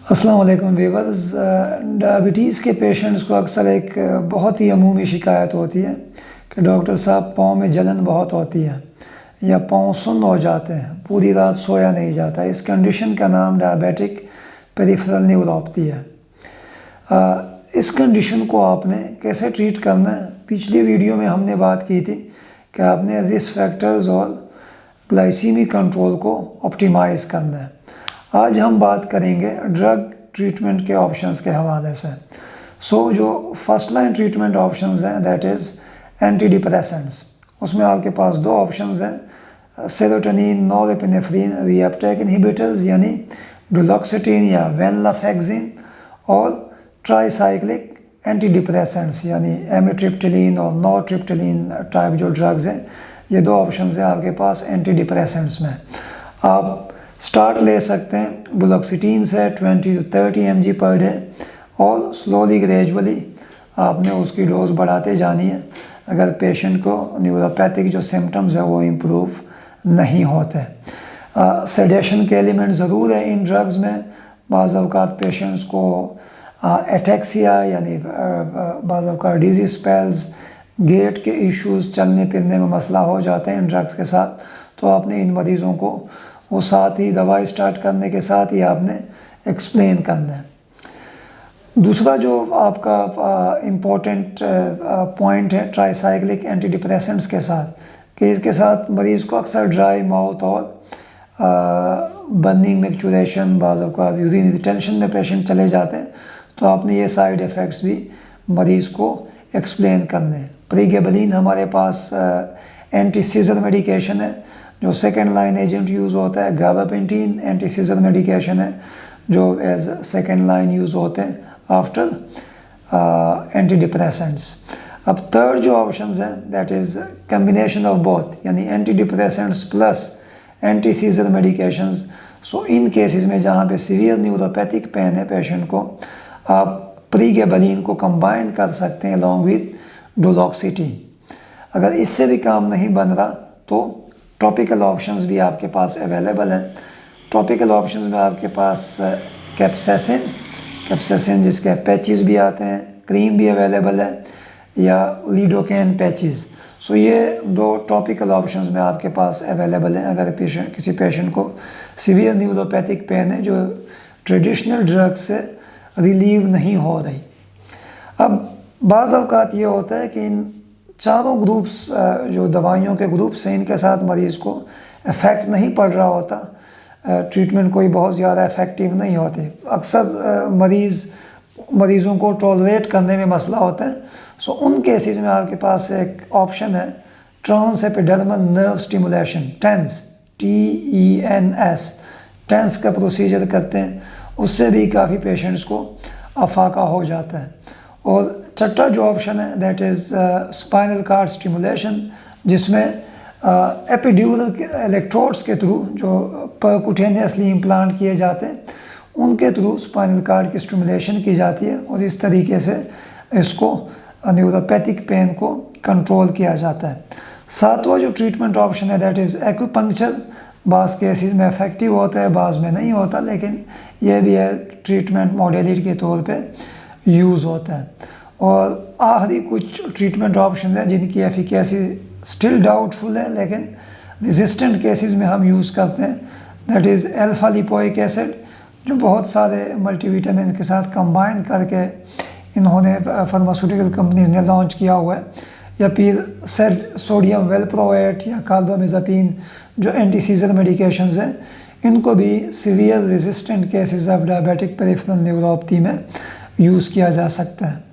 अस्सलाम वालेकुम viewers. Diabetes के पेशेंट्स को अक्सर एक बहुत ही अमूमी शिकायत होती है कि डॉक्टर साहब पाँव में जलन बहुत होती है या पाँव सुन्न हो जाते हैं, पूरी रात सोया नहीं जाता। इस कंडीशन का नाम डायबिटिक पेरिफेरल न्यूरोपैथी है। इस कंडीशन को आपने कैसे ट्रीट करना है, पिछली वीडियो में हमने बात की थी कि आपने रिस्क फैक्टर्स और ग्लाइसीमिक कंट्रोल को ऑप्टिमाइज़ करना है। आज हम बात करेंगे ड्रग ट्रीटमेंट के ऑप्शंस के हवाले से। जो फर्स्ट लाइन ट्रीटमेंट ऑप्शंस हैं दैट इज़ एंटी डिप्रेसेंट्स। उसमें आपके पास दो ऑप्शंस हैं, सेरोटोनिन नॉरएपिनेफ्रिन रीअपटेक इनहिबिटर्स यानी डुलोक्सिटिन या वेनलाफेक्सिन, और ट्राईसाइक्लिक एंटी डिप्रेसेंट्स यानी एमिट्रिप्टिलिन और नॉरट्रिप्टिलिन टाइप जो ड्रग्स हैं। ये दो ऑप्शंस हैं आपके पास एंटी डिप्रेसेंट्स में। आप स्टार्ट ले सकते हैं डुलोक्सिटिन से 20 to 30 mg पर डे, और स्लोली ग्रेजुअली आपने उसकी डोज बढ़ाते जानी है अगर पेशेंट को न्यूरोपैथिक जो सिम्टम्स है वो इम्प्रूव नहीं होते। सेडेशन के एलिमेंट ज़रूर है इन ड्रग्स में। बाज़ औक़ात पेशेंट्स को एटेक्सिया यानी बाज़ औक़ात डिज़ी स्पेल्स, गेट के इश्यूज़, चलने फिरने में मसला हो जाते हैं इन ड्रग्स के साथ। तो आपने इन मरीज़ों को वो साथ ही दवाई स्टार्ट करने के साथ ही आपने एक्सप्लेन करना है। दूसरा जो आपका इम्पोर्टेंट पॉइंट है ट्राईसाइक्लिक एंटी डिप्रेसेंट्स के साथ, कि इसके साथ मरीज़ को अक्सर ड्राई माउथ और बर्निंग मिक्चुरेशन, बाज़ औक़ात यूरिन रिटेंशन में पेशेंट चले जाते हैं। तो आपने ये साइड इफ़ेक्ट्स भी मरीज़ को एक्सप्लेन करने हैं। प्रीगेबलिन हमारे पास एंटी सीजर मेडिकेशन है जो सेकेंड लाइन एजेंट यूज़ होता है। गाबापेंटीन एंटी सीजर मेडिकेशन है जो एज सेकेंड लाइन यूज़ होते हैं आफ्टर एंटी डिप्रेसेंट्स। अब थर्ड जो ऑप्शन है that is combination of both यानी antidepressants plus anti seizure medications. इन केसेस में जहाँ पे सीवियर न्यूरोपैथिक पेन है पेशेंट को, आप प्रीगेबलिन को कंबाइन कर सकते हैं अलॉन्ग विद डुलोक्सिटिन। अगर इससे भी काम नहीं बन रहा तो टॉपिकल ऑप्शंस भी आपके पास अवेलेबल हैं। टॉपिकल ऑप्शंस में आपके पास कैप्साइसिन जिसके पैचेस भी आते हैं, क्रीम भी अवेलेबल है, या लिडोकेन पैचेस। ये दो टॉपिकल ऑप्शंस में आपके पास अवेलेबल हैं अगर किसी पेशेंट को सीवियर न्यूरोपैथिक पेन है जो ट्रेडिशनल ड्रग से रिलीव नहीं हो रही। अब बाज़ औक़ात ये होता है कि इन चारों ग्रुप्स जो दवाइयों के ग्रुप्स हैं इनके साथ मरीज़ को इफ़ेक्ट नहीं पड़ रहा होता, ट्रीटमेंट कोई बहुत ज़्यादा इफ़ेक्टिव नहीं होती। अक्सर मरीज़ों को टॉलरेट करने में मसला होता है। उन केसेस में आपके पास एक ऑप्शन है trans epidermal nerve stimulation, TENS, TENS। TENS का प्रोसीजर करते हैं, उससे भी काफ़ी पेशेंट्स को अफाका हो जाता है। और छठा जो ऑप्शन है that is spinal cord stimulation, जिसमें एपिड्यूरल इलेक्ट्रोड्स के थ्रू जो परक्यूटेनियसली इम्प्लांट किए जाते हैं उनके थ्रू स्पाइनल कार्ड की स्टिमुलेशन की जाती है, और इस तरीके से इसको न्यूरोपैथिक पेन को कंट्रोल किया जाता है। सातवां जो ट्रीटमेंट ऑप्शन है दैट इज़ एक्यूपंक्चर। बाज़ केसेस में इफ़ेक्टिव होता है, बाज़ में नहीं होता, लेकिन यह भी है ट्रीटमेंट मॉडलिटी के तौर पे यूज़ होता है। और आखिरी कुछ ट्रीटमेंट ऑप्शन हैं जिनकी एफिकेसी स्टिल डाउटफुल है, लेकिन रेजिस्टेंट केसेस में हम यूज़ करते हैं that is alpha lipoic acid, जो बहुत सारे मल्टीविटामिन के साथ कंबाइन करके इन्होंने फार्मास्यूटिकल कंपनीज ने लॉन्च किया हुआ है, या फिर सोडियम वेलप्रोएट या कार्बामेज़ापिन जो एंटी सीजर मेडिकेशंस हैं। इनको भी severe resistant cases of diabetic peripheral neuropathy में यूज़ किया जा सकता है।